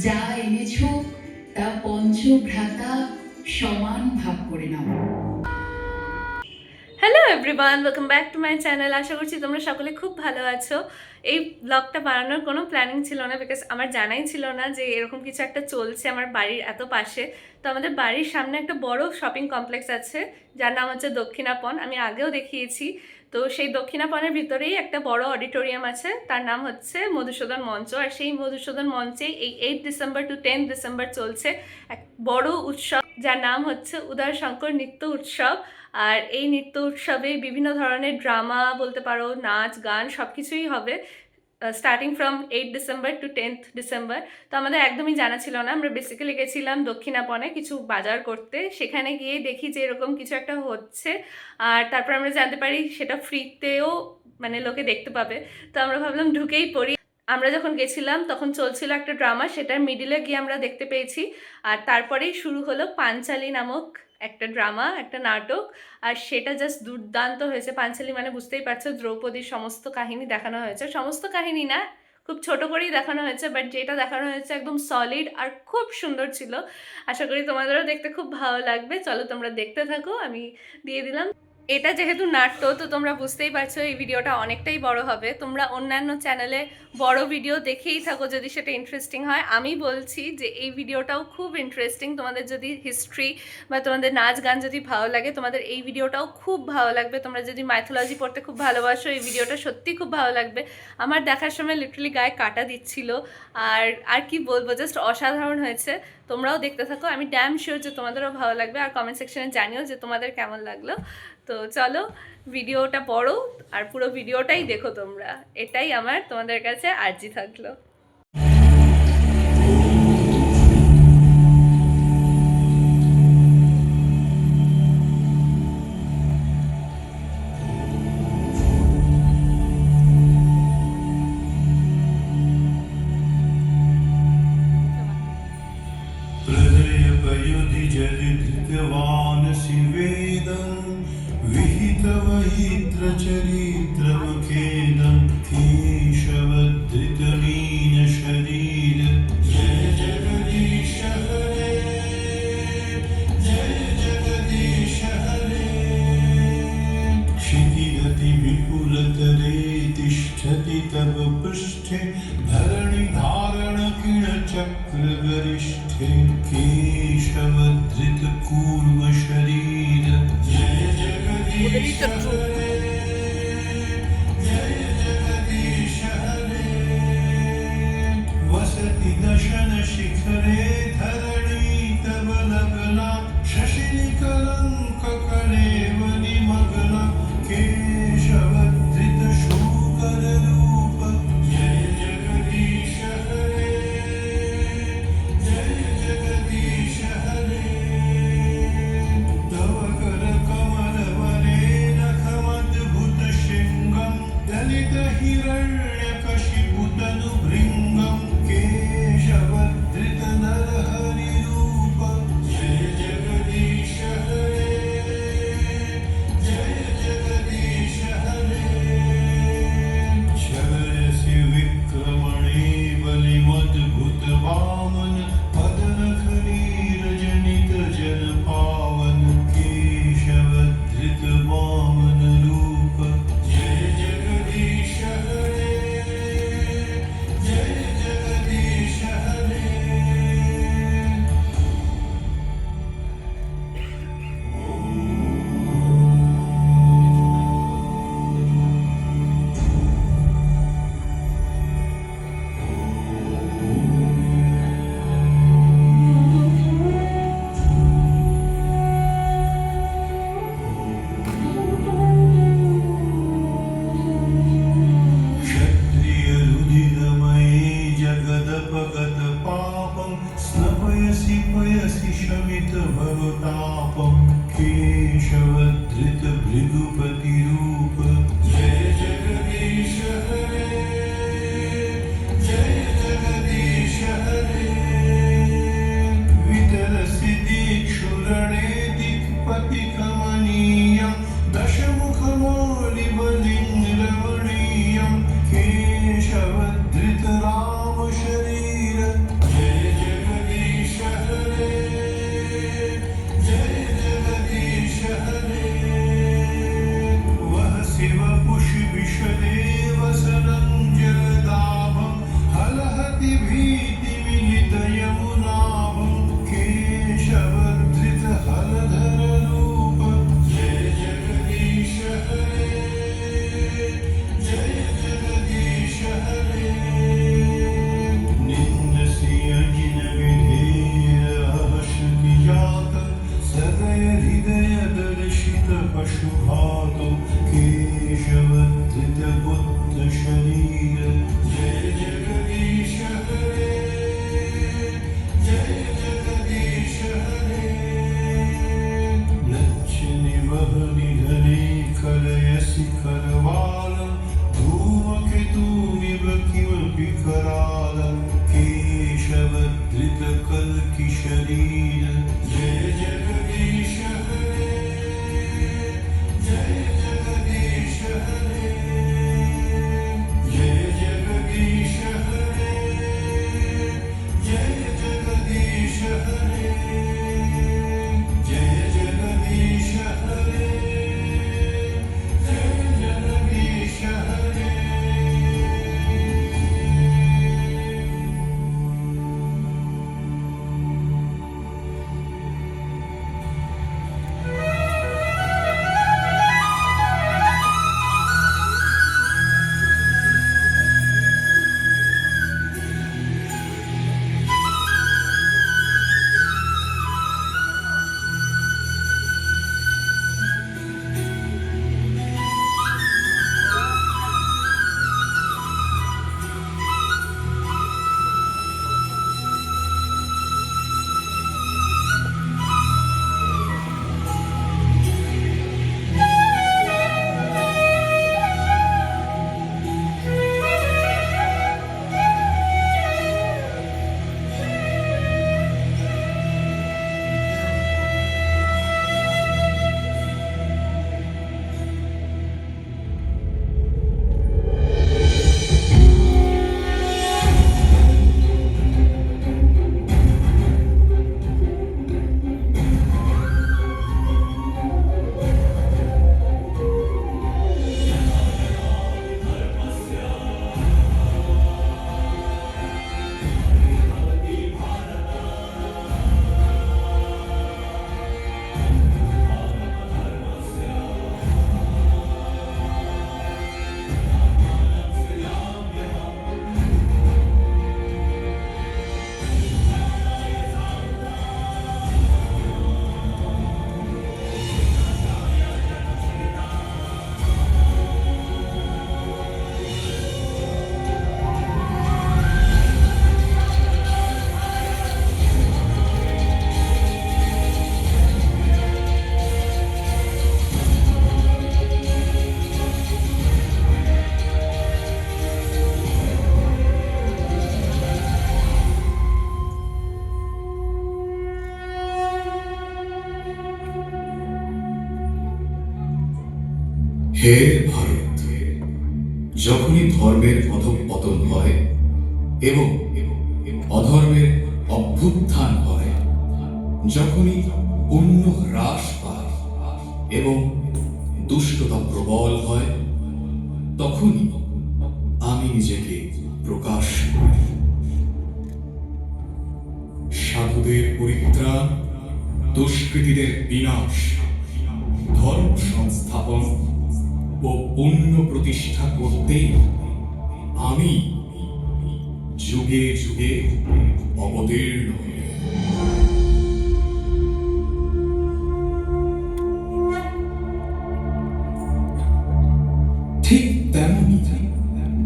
যা এনেছো তা পঞ্চভ্রাতা সমান ভাগ করে নাও। Hello everyone, welcome back to my channel. আশা করছি তোমরা সকলে খুব ভালো আছো। এই ব্লগটা বানানোর কোনো প্ল্যানিং ছিল না, বিকজ আমার জানাই ছিল না যে এরকম কিছু একটা চলছে আমার বাড়ির এত পাশে। তো আমাদের বাড়ির সামনে একটা বড় শপিং কমপ্লেক্স আছে যার নাম হচ্ছে দক্ষিণাপন। আমি আগেও দেখিয়েছি। তো সেই দক্ষিণাপনের ভিতরেই একটা বড় অডিটোরিয়াম আছে, তার নাম হচ্ছে মধুসূদন মঞ্চ। আর সেই মধুসূদন মঞ্চেই এই 8 ডিসেম্বর টু 10 ডিসেম্বর চলছে এক বড় উৎসব, যার নাম হচ্ছে উদয়শঙ্কর নৃত্য উৎসব। আর এই নৃত্য উৎসবে বিভিন্ন ধরনের ড্রামা বলতে পারো, নাচ গান সব কিছুই হবে, starting from 8 December to 10th December. তো আমাদের একদমই জানা ছিল না। আমরা বেসিক্যালি গেছিলাম দক্ষিণাপনে কিছু বাজার করতে। সেখানে গিয়ে দেখি যে এরকম কিছু একটা হচ্ছে, আর তারপর আমরা জানতে পারি সেটা ফ্রিতেও মানে লোকে দেখতে পাবে। তো আমরা ভাবলাম ঢুকেই পড়ি। আমরা যখন গেছিলাম তখন চলছিল একটা ড্রামা, সেটার মিডিলে গিয়ে আমরা দেখতে পেয়েছি। আর তারপরেই শুরু হলো পাঞ্চালী নামক একটা ড্রামা, একটা নাটক। আর সেটা জাস্ট দুর্দান্ত হয়েছে। পাঞ্চালী মানে বুঝতেই পারছো, দ্রৌপদীর সমস্ত কাহিনী দেখানো হয়েছে। সমস্ত কাহিনী না, খুব ছোট করেই দেখানো হয়েছে, বাট যেটা দেখানো হয়েছে একদম সলিড আর খুব সুন্দর ছিল। আশা করি তোমাদেরও দেখতে খুব ভালো লাগবে। চলো তোমরা দেখতে থাকো, আমি দিয়ে দিলাম। এটা যেহেতু নাট্য, তো তোমরা বুঝতেই পারছো এই ভিডিওটা অনেকটাই বড় হবে। তোমরা অন্যান্য চ্যানেলে বড় ভিডিও দেখেই থাকো যদি সেটা ইন্টারেস্টিং হয়। আমি বলছি যে এই ভিডিওটাও খুব ইন্টারেস্টিং। তোমাদের যদি হিস্ট্রি বা তোমাদের নাচ গান যদি ভালো লাগে, তোমাদের এই ভিডিওটাও খুব ভালো লাগবে। তোমরা যদি মাইথোলজি পড়তে খুব ভালোবাসো, এই ভিডিওটা সত্যি খুব ভালো লাগবে। আমার দেখার সময় লিটারালি গায়ে কাটা দিচ্ছিল। আর আর কি বলবো, জাস্ট অসাধারণ হয়েছে। তোমরাও দেখতে থাকো, আমি ড্যাম শিওর যে তোমাদেরও ভালো লাগবে। আর কমেন্ট সেকশনে জানিও যে তোমাদের কেমন লাগলো। তো চলো, ভিডিওটা পড়ো আর পুরো ভিডিওটাই দেখো তোমরা। এটাই আমার তোমাদের কাছে আর্জি থাকলো। जलिधृतवानसि वेदं विहितवहित्रचरित्रमखेदं केशवधृतमीनशरीर जय जगदीश हरे, जय जगदीश हरे। क्षितिगतिविपुलतरे तिष्ठति तव पृष्ठे धरणिधारणकिणचक्रगरिष्ठे केशवधृतकूर्मशरीर जय जगदीश हरे, जय जगदीश हरे। वसति दशनशिखरे धरणी तव लग्ना शशिनिकलङ्ककलेवनिमग्ना केशवधृतशूकररूप जय जगदीश हरे, जय जगदीश हरे। तव करकमलवरे नखमद्भुतशृङ्गं दलितहिरण्यकशिपुतनुभृङ्गं केशवधृतनरहरिरूप जय जगदीश हरे, जय जगदीश हरे। शरसि विक्रमणे बलिमद्भुतवामन पदनखनीरजनित जनपावन केशवधृतवामन रूप जय जगदीश हरे, जय जगदीश हरे। क्षत्रियरुधिरमये जगदपगतपापं स्नपयसि पयसि शमितभवतापं केशवधृतभृगुपतिरूप जय जगदीश हरे, जय जगदीश हरे। वितरसि दिक्षुरणे दिक्पतिकमनीयं दशमुखमौलिबलिं रमणीयं केशवधृतरामशरीर जय की शरीर जय जगदीश हरे जय जगदीश हरे जय जगदीश हरे जय जगदीश हरे जय जगदीश हरे जय जगदीश हरे হে ভারত, যখনই ধর্মের অধঃপতন হয় এবং অধর্মের অভ্যুত্থান হয়, যখনই পুণ্য হ্রাস পায় এবং দুষ্টতা প্রবল হয়, তখনই আমি নিজেকে প্রকাশ করি। সাধুদের পরিত্রাণ, দুষ্কৃতীদের বিনাশ, ধর্ম সংস্থাপন ও পুণ্য প্রতিষ্ঠা করতেই আমি যুগে যুগে অবতীর্ণ হই। ঠিক তেমনি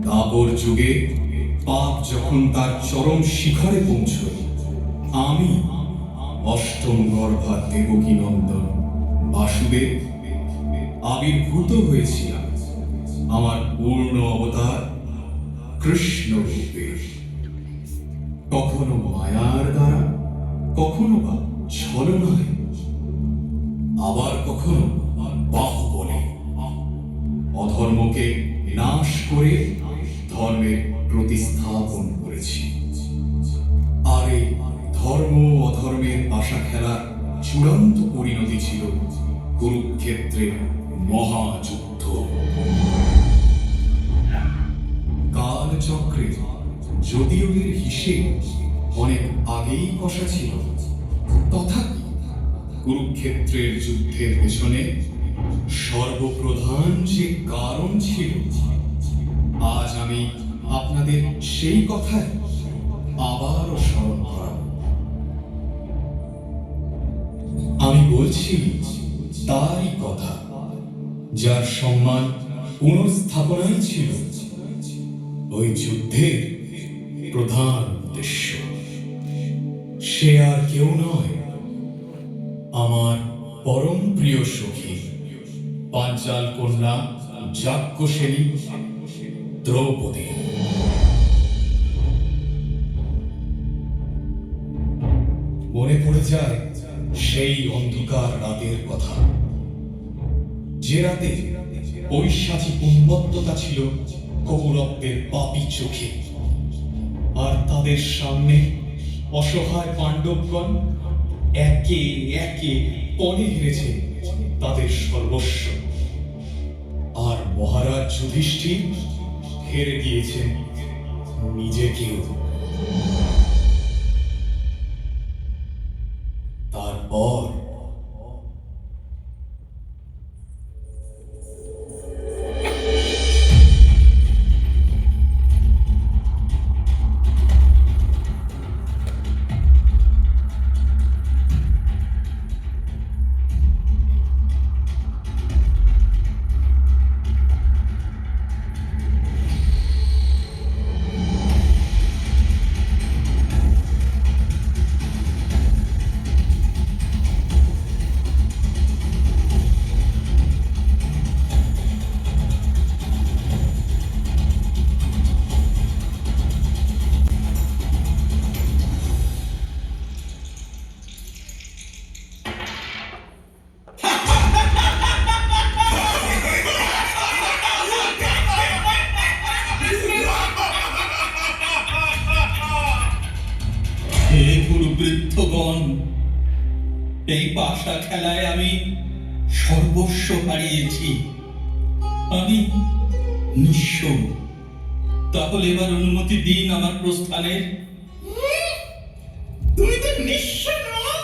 দাপর যুগে পাপ যখন তার চরম শিখরে পৌঁছয়, আমি অষ্টম গর্ভা দেবকী নন্দন বাসুদেব আবির্ভূত হয়েছিলাম আমার পূর্ণ অবতার কৃষ্ণ রূপে। কখনো মায়ার দ্বারা, কখনো বা ছলনায়, আবার কখনো বাহুবলে অধর্মকে নাশ করে ধর্মের প্রতিস্থাপন করেছি। আর এই ধর্ম অধর্মের পাশা খেলার চূড়ান্ত পরিণতি ছিল কুরুক্ষেত্রের মহাযুদ্ধ। কালচক্রে যদিও এর হিসেব অনেক আগেই কষা ছিল, তথাপি কুরুক্ষেত্রের যুদ্ধের পেছনে সর্বপ্রধান যে কারণ ছিল, আজ আমি আপনাদের সেই কথাই আবারও স্মরণ করাব। আমি বলছি তারই কথা, যার সম্মান পুনর্স্থাপনাই ছিল ওই যুদ্ধের প্রধান উদ্দেশ্য। সে আর কেউ নয়, আমার পরম প্রিয় সখী পাঞ্চাল কন্যা যাজ্ঞসেনী দ্রৌপদী। মনে পড়ে যায় সেই অন্ধকার রাতের কথা, যে রাতে ঐশাচী উন্মত্ততা ছিল কৌরবদের পাপী চোখে, আর তাদের সামনে অসহায় পাণ্ডবগণ একে একে পণে হেরেছে তাদের সর্বস্ব, আর মহারাজ যুধিষ্ঠির হেরে গিয়েছেন নিজেকেও। তারপর হে গুরুবৃদ্ধগণ, এই পাশা খেলায় আমি সর্বস্ব হারিয়েছি। আমি নিঃস্ব। তাহলে এবার অনুমতি দিন আমার প্রস্থানের। তুমি তো নিঃস্ব নও,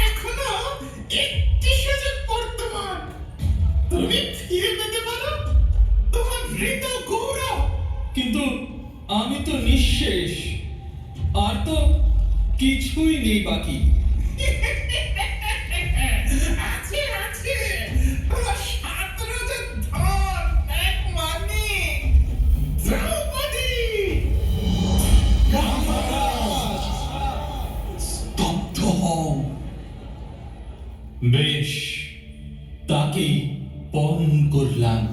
এখনো একটি সুযোগ বর্তমান। তুমি ফিরে পেতে পারো তোমার হৃত গৌরব। কিন্তু আমি তো নিঃশেষ, আর তো কিছুই নেই বাকি। আছে আছে, তোমার 7 রাজার ধন, এক মানিক, দ্রৌপদী। স্তব্ধ হও। বেশ, তাকেই পণ করলাম।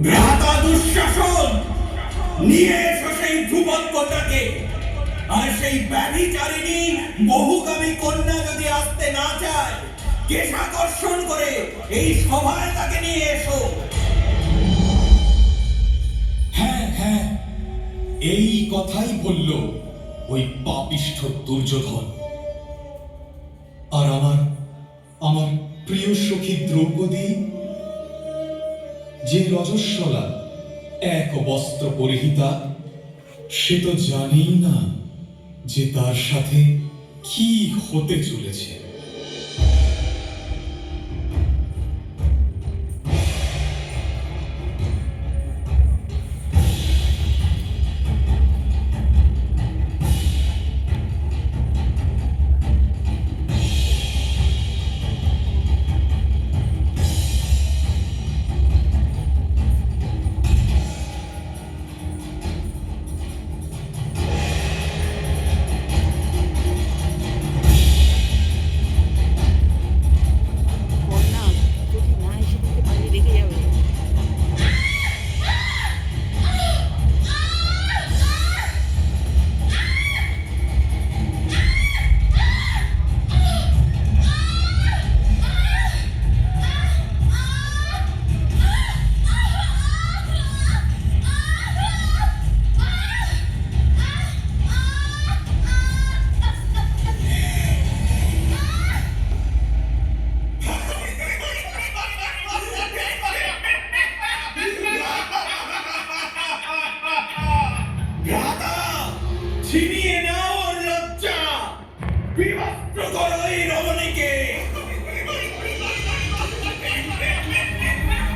ভ্রাতা দুঃশাসন, নিয়ে এসো সেই ধ্রুবত্বটাকে। আর সেই ব্যভিচারিণী বহুকামী কন্যা যদি আসতে না চায়, কেশাকর্ষণ করে এই সভায় তাকে নিয়ে এসো। হ্যাঁ হ্যাঁ, এই কথাই বলল ওই পাপিষ্ঠ দুর্যোধন। আর আমার আমার প্রিয় সখী দ্রৌপদী, যে রজস্বলা এক বস্ত্র পরিহিতা, সে তো জানেই না যে তার সাথে কি হতে চলেছে।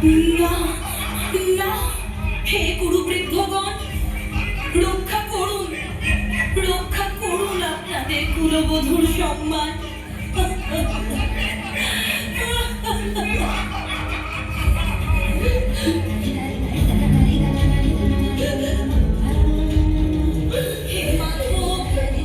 না না, হে কুরুবৃদ্ধগণ, রক্ষা করুন, রক্ষা করুন আপনাদের কুলবধূর সম্মান। হে মাধব, মাধব,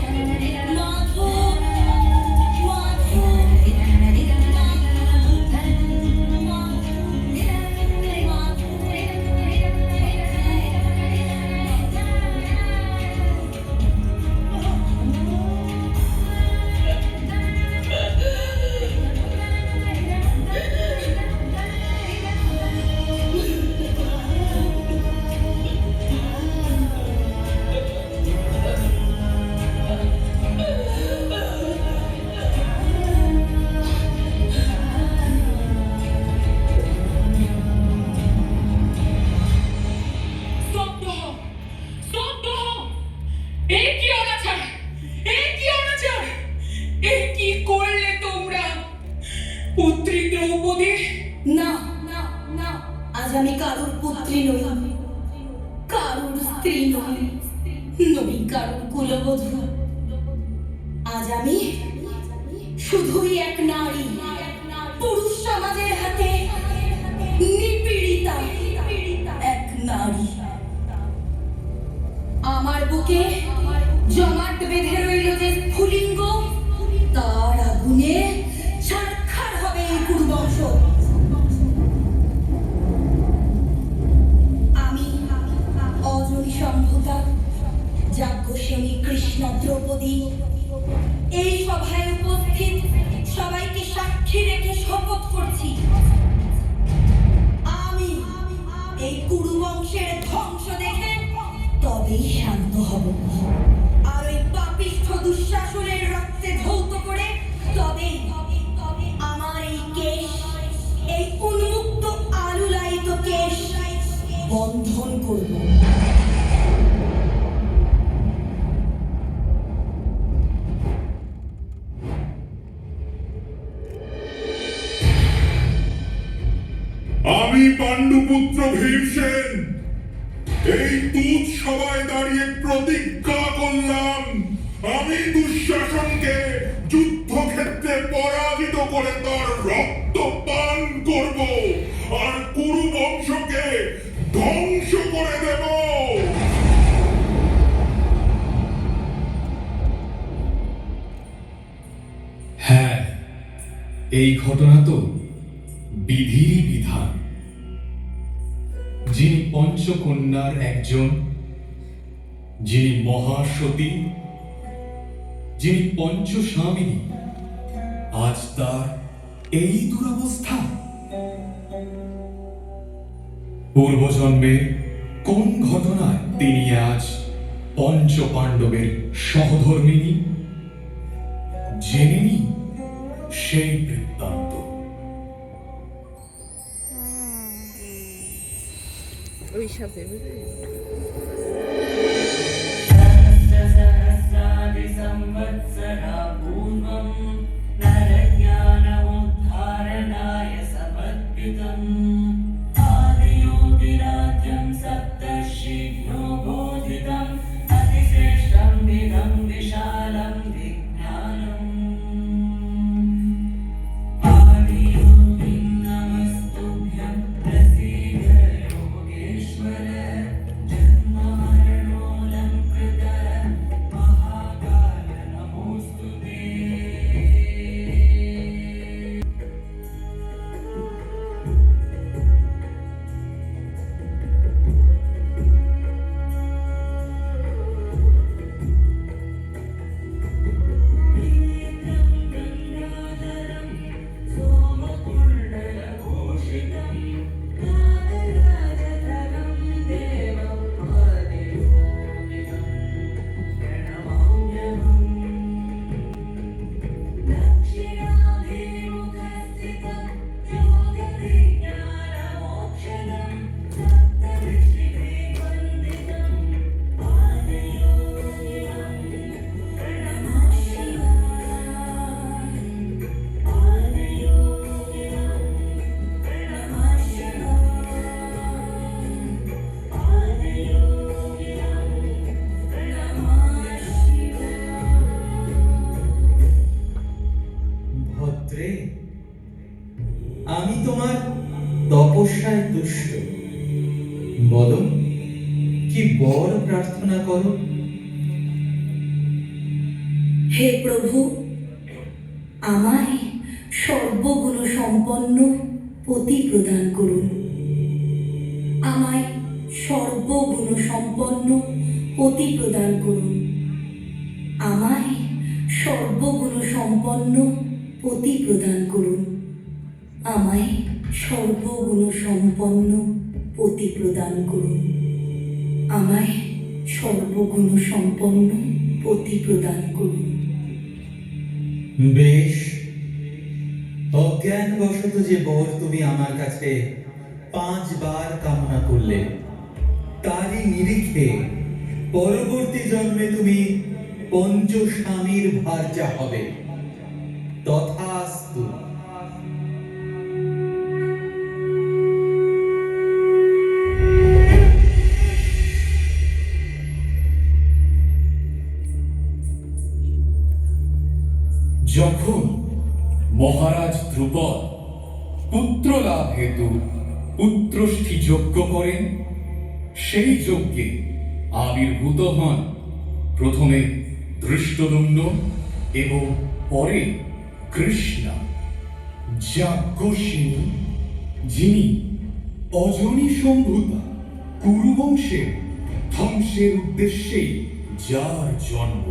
পুত্রী দ্রৌপদী, না না না, আজ আমি কারোর পুত্রী নই, কারোর স্ত্রী নই, নই কারোর কুলবধূ। আজ আমি শুধুই এক নারী, পুরুষ সমাজের হাতে নিপীড়িতা এক নারী। আমার বুকে জমাট বেঁধে রইল যে স্ফুলিঙ্গ, তার আগুনে ছারখার হবে এই কুরুবংশ। আমি অজনী সম্ভূতা, যাজ্ঞসেনী কৃষ্ণা দ্রৌপদী, এই সভায় উপস্থিত সবাইকে সাক্ষী রেখে শপথ করছি, আমি এই কুরুবংশের ধ্বংস দেখে তবেই শান্ত হব, আর ওই পাপিষ্ঠ দুঃশাসনের রক্তে ধৌত করে তবেই আমার এই কেশ, এই উন্মুক্ত আলুলায়িত কেশ বন্ধন করব। আমি পাণ্ডুপুত্র ভীমসেন এই তুচ্ছ সভায় দাঁড়িয়ে প্রতিজ্ঞা করলাম, আমি দুঃশাসনকে যুদ্ধক্ষেত্রে পরাজিত করে তার রক্ত পান করব আর কুরু বংশকে ধ্বংস করে দেব। হ্যাঁ, এই ঘটনা তো বিধিরই বিধান। যিনি পঞ্চকন্যার একজন, যিনি মহাসতী, যিনি পঞ্চস্বামিনী, আজ তার এই দুরবস্থা। পূর্বজন্মের কোন ঘটনায় তিনি আজ পঞ্চ পাণ্ডবের সহধর্মিণী, জেনে নিই সেই বৃত্তান্ত। सहस्रादिसंवत्सरा पूर्वं नरज्ञानमुद्धारणाय समर्पितम् आदियोगिराज्यं सप्तर्षिभ्यो बोधितम् अतिश्रेष्ठं विदं विशालं विज्ञानम् आदियोगिं नमस्तुभ्यं प्रसीद योगेश्वर जन्मारणोऽलङ्कृत महाकाल नमोऽस्तु ते। আমি তোমার তপস্যায় তুষ্ট। বলো, কি বর প্রার্থনা করো? হে প্রভু, আমায় সর্বগুণ সম্পন্ন পতি প্রদান করুন। আমায় সর্বগুণ সম্পন্ন পতি প্রদান করুন। আমায় সর্বগুণ সম্পন্ন পতি প্রদান করুন। আমায় সর্বগুণ সম্পন্ন পতি প্রদান করুন। আমায় সর্বগুণ সম্পন্ন পতি প্রদান করুন। বেশ, অজ্ঞানবশত যে বর তুমি আমার কাছে 5 বার কামনা করলে, তারই নিরিখে পরবর্তী জন্মে তুমি পঞ্চস্বামীর ভার্যা হবে। তথাস্তু। যখন মহারাজ ধ্রুপদ পুত্র লাভ হেতু পুত্রষ্ঠি যজ্ঞ করেন, সেই যজ্ঞে আবির্ভূত হন প্রথমে ধৃষ্টদ্যুম্ন এবং পরে কৃষ্ণা, যাজ্ঞসেনী, যিনি অজনী সম্ভূতা কুরুবংশের ধ্বংসের উদ্দেশ্যেই যার জন্ম।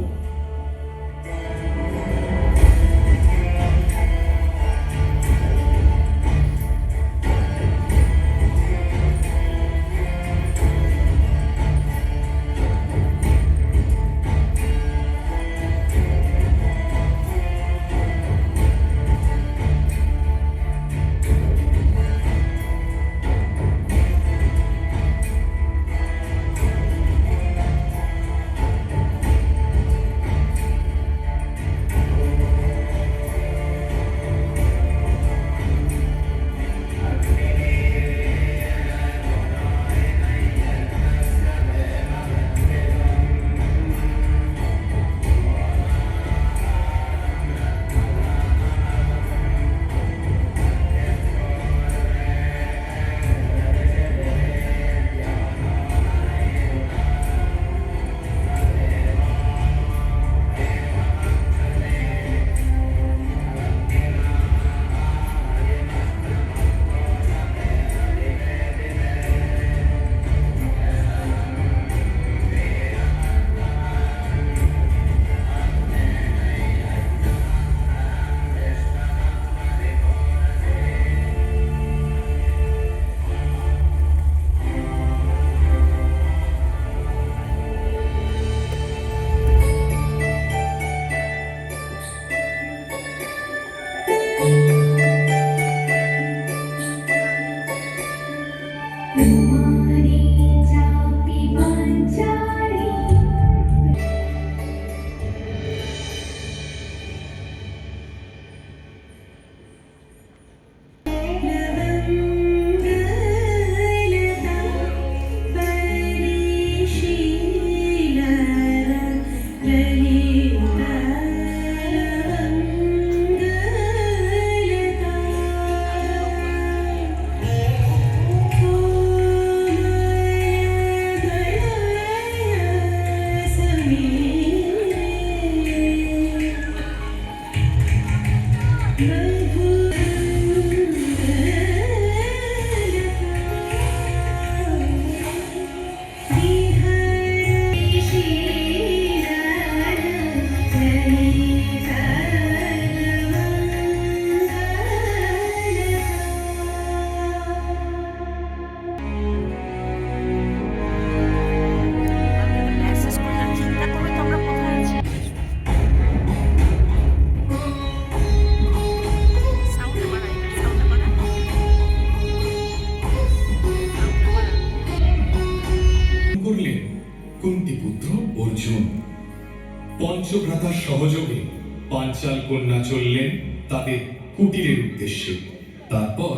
কুন্তিপুত্র অর্জুন। পঞ্চভ্রাতার সহযোগে পাঞ্চাল কন্যা চললেন তাদের কুটিরের উদ্দেশ্যে। তারপর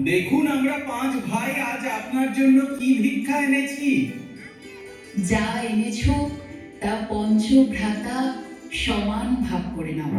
দেখুন আমরা 5 ভাই আজ আপনার জন্য কি ভিক্ষা এনেছি। যা এনেছো তা পঞ্চ ভ্রাতা সমান ভাগ করে নাও।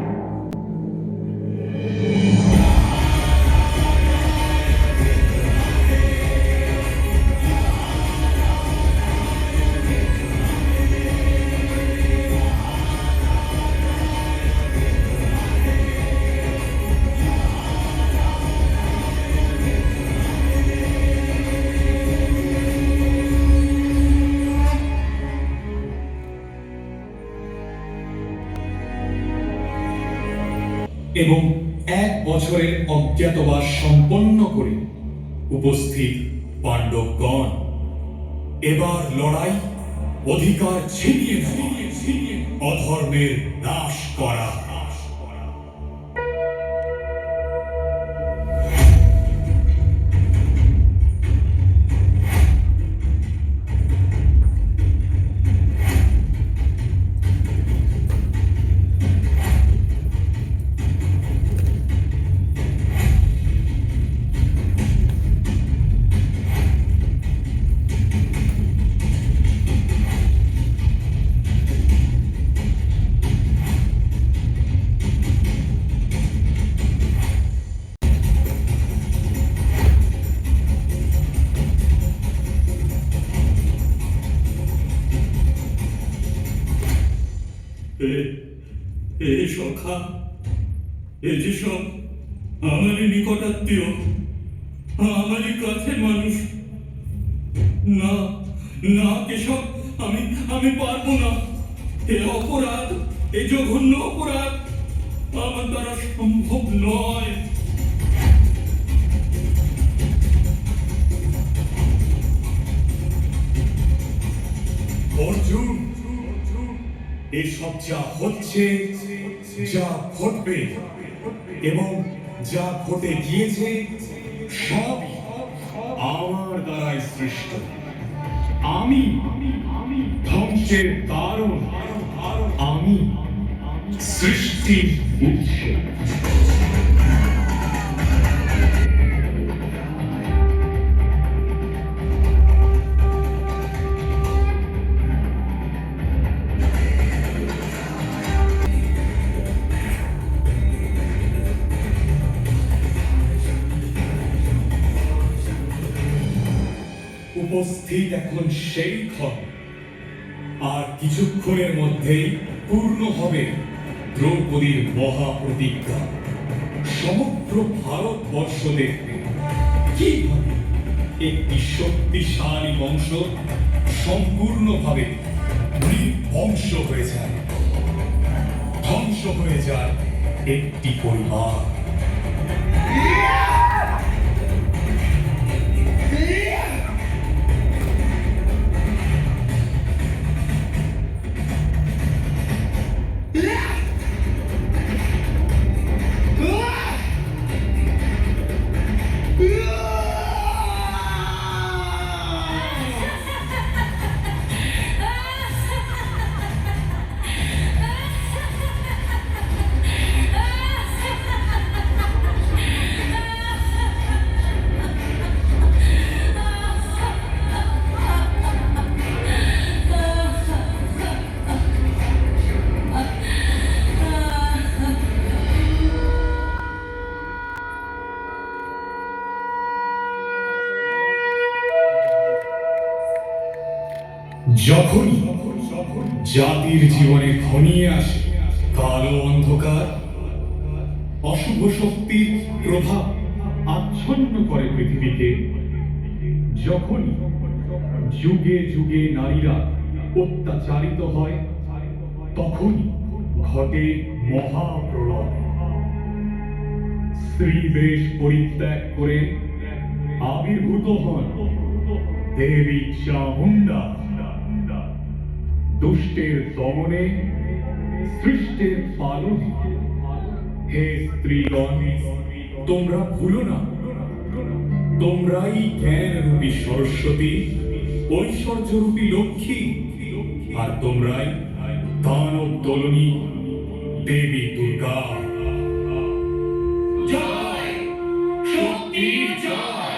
এবং 1 বছরের অজ্ঞাতবাস সম্পন্ন করে উপস্থিত পাণ্ডবগণ এবার লড়াই অধিকার ছিনিয়ে অধর্মের নাশ করা। এ সখা, এ যে সব আমারই নিকটাত্মীয়, আমারই কাছের মানুষ। না না কেশব, আমি পারবো না। এ অপরাধ, এ জঘন্য অপরাধ আমার দ্বারা সম্ভব নয়। অর্জুন, এসব যা হচ্ছে, যা ঘটবে এবং যা ঘটে গিয়েছে সব আমার দ্বারাই সৃষ্ট। আমি ধ্বংসের কারণ, আমি সৃষ্টির উৎস। উপস্থিত এখন সেই ক্ষণ, আর কিছুক্ষণের মধ্যেই পূর্ণ হবে দ্রৌপদীর মহাপ্রতিজ্ঞা। সমগ্র ভারতবর্ষ দেখবে কিভাবে একটি শক্তিশালী বংশ সম্পূর্ণভাবে বংশ হয়ে যায়, ধ্বংস হয়ে যায় একটি পরিবার। যখনই জাতির জীবনে ঘনিয়ে আসে কালো অন্ধকার, অশুভ শক্তির প্রভাব আচ্ছন্ন করে পৃথিবীকে, যখনই যুগে যুগে নারীরা অত্যাচারিত হয়, তখনই ঘটে মহাপ্রলয়। স্ত্রী বেশ পরিত্যাগ করে আবির্ভূত হন দেবী চামুণ্ডা। দুষ্টের দমনে, সৃষ্টের পালনে। হে স্ত্রীগণ, তোমরা ভুলো না, তোমরাই জ্ঞান রূপী সরস্বতী, ঐশ্বর্য রূপী লক্ষ্মী, আর তোমরাই দানব দলনী দেবী দুর্গা। জয় শক্তির জয়।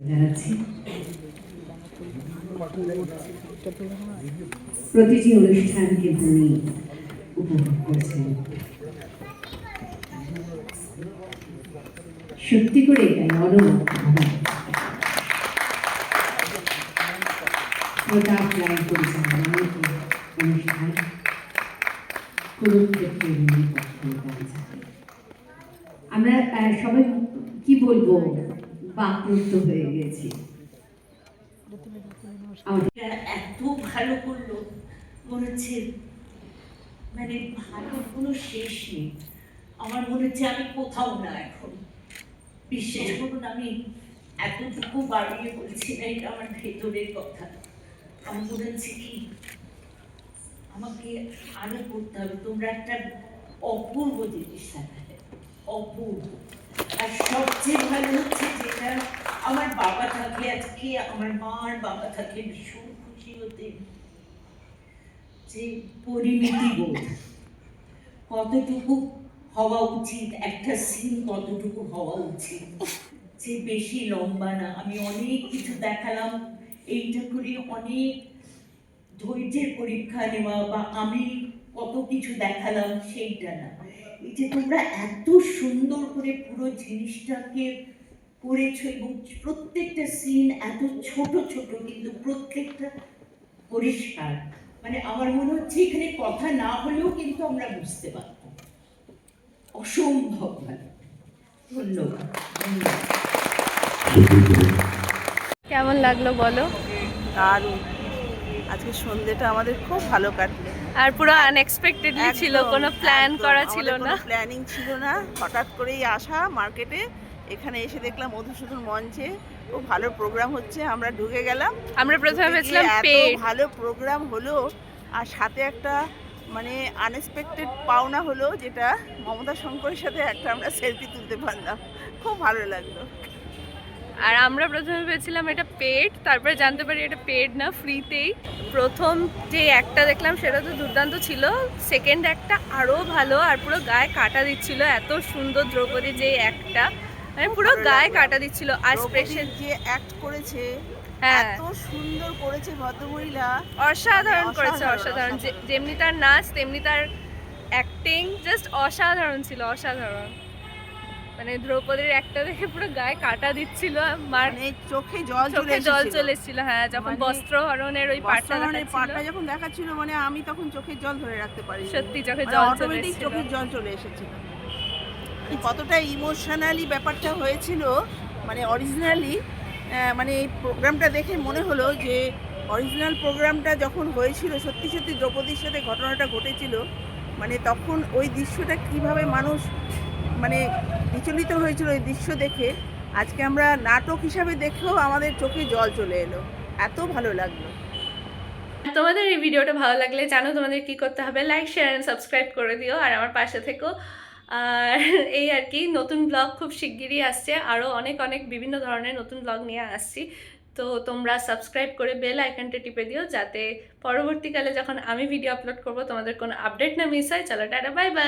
জানাচ্ছি প্রতিটি অনুষ্ঠানকে তিনি উপভোগ করছেন। সত্যি করে এটাই অনবদ্য প্রতাপ রায় পরিচালনায় অনুষ্ঠান কুরুক্ষেত্রের আমরা সবাই কি বলবো বাকরুদ্ধ হয়ে গেছি। এত ভালো করলো, মনে হচ্ছে মানে ভালো কোনো শেষ নেই। আমার মনে হচ্ছে আমি কোথাও না এখন। বিশ্বাস করুন, আমি এতটুকু বাড়িয়ে বলছি না, এটা আমার ভেতরের কথা। আমার মনে হচ্ছে কি আমাকে আরো করতে হবে। তোমরা একটা অপূর্ব জিনিস দেখালে, অপূর্ব। আর সবচেয়ে ভালো হচ্ছে যেটা আমার বাবা থাকলে, আজকে আমার মা আর বাবা থাকলে ভীষণ খুশি হতেন, যে পরিমিতি বোধ কতটুকু হওয়া উচিত, একটা সিন কতটুকু হওয়া উচিত, যে বেশি লম্বা না। আমি অনেক কিছু দেখালাম, এইটা করে অনেক ধৈর্যের পরীক্ষা নেওয়া, বা আমি কত কিছু দেখালাম সেইটা না। এই যে তোমরা এত সুন্দর করে পুরো জিনিসটাকে করেছো, এবং প্রত্যেকটা সিন এত ছোট ছোট, কিন্তু প্রত্যেকটা পরিষ্কার। মানে আমার মনে হচ্ছে এখানে কথা না হলেও কিন্তু আমরা বুঝতে পারতাম। অসম্ভব ভালো। ধন্যবাদ। কেমন লাগলো বলো? দারুণ। আজকে সন্ধ্যেটা আমাদের খুব ভালো কাটলো। আর পুরো আনএক্সপেক্টেডলি ছিল, কোনো প্ল্যান করা ছিল না, প্ল্যানিং ছিল না, হঠাৎ করেই আসা মার্কেটে। এখানে এসে দেখলাম মধুসূদন মঞ্চে খুব ভালো প্রোগ্রাম হচ্ছে। আমরা ঢুকে গেলাম। আমরা প্রথমে ভেবেছিলাম এত পেড, ভালো প্রোগ্রাম হলো, আর সাথে একটা মানে আনএক্সপেক্টেড পাওনা হলো, যেটা মমতা শঙ্করের সাথে একটা আমরা সেলফি তুলতে পারলাম। খুব ভালো লাগলো। আর আমরা প্রথমে ভেবেছিলাম এটা পেড, তারপরে জানতে পারি এটা পেড না, ফ্রিতেই। প্রথম যে একটা দেখলাম সেটা তো দুর্দান্ত ছিল, সেকেন্ড একটা আরো ভালো, আর পুরো গায়ে কাটা দিচ্ছিল। এত সুন্দর দ্রৌপদী যে একটা, মানে পুরো গায়ে কাটা দিচ্ছিল। আর স্পেশাল যে অ্যাক্ট করেছে, হ্যাঁ এত সুন্দর করেছে ভদ্রমহিলা, অসাধারণ করেছে, অসাধারণ। যেমনি তার নাচ তেমনি তার অ্যাক্টিং, জাস্ট অসাধারণ ছিল, অসাধারণ। মানে দ্রৌপদীর একটা দেখে পুরো গায়ে কাটা দিচ্ছিল, মানে চোখে জল চলে এসেছিল। হ্যাঁ, যখন বস্ত্রহরণের ওই পাটটা যখন দেখাচ্ছিল, মানে আমি তখন চোখের জল ধরে রাখতে পারি, সত্যি চোখে মানে জল অটোমেটিক চোখের জল চলে এসেছিল। কতটা ইমোশনালি ব্যাপারটা হয়েছিল, মানে অরিজিনালি, মানে এই প্রোগ্রামটা দেখে মনে হলো যে অরিজিনাল প্রোগ্রামটা যখন হয়েছিল, সত্যি সত্যি দ্রৌপদীর সাথে ঘটনাটা ঘটেছিল, মানে তখন ওই দৃশ্যটা কিভাবে মানুষ মানে বিচলিত হয়েছিল ওই দৃশ্য দেখে। আজকে আমরা নাটক হিসাবে দেখেও আমাদের চোখে জল চলে এলো, এত ভালো লাগলো। তোমাদের এই ভিডিওটা ভালো লাগলে জানো তোমাদের কি করতে হবে, লাইক শেয়ার এন্ড সাবস্ক্রাইব করে দিও, আর আমার পাশে থেকো। আর এই আর কি, নতুন ব্লগ খুব শিগগিরই আসছে, আরও অনেক অনেক বিভিন্ন ধরনের নতুন ব্লগ নিয়ে আসছি। তো তোমরা সাবস্ক্রাইব করে বেল আইকনটা টিপে দিও, যাতে পরবর্তীকালে যখন আমি ভিডিও আপলোড করবো তোমাদের কোনো আপডেট না মিস হয়। চলো টাটা, বাই বাই।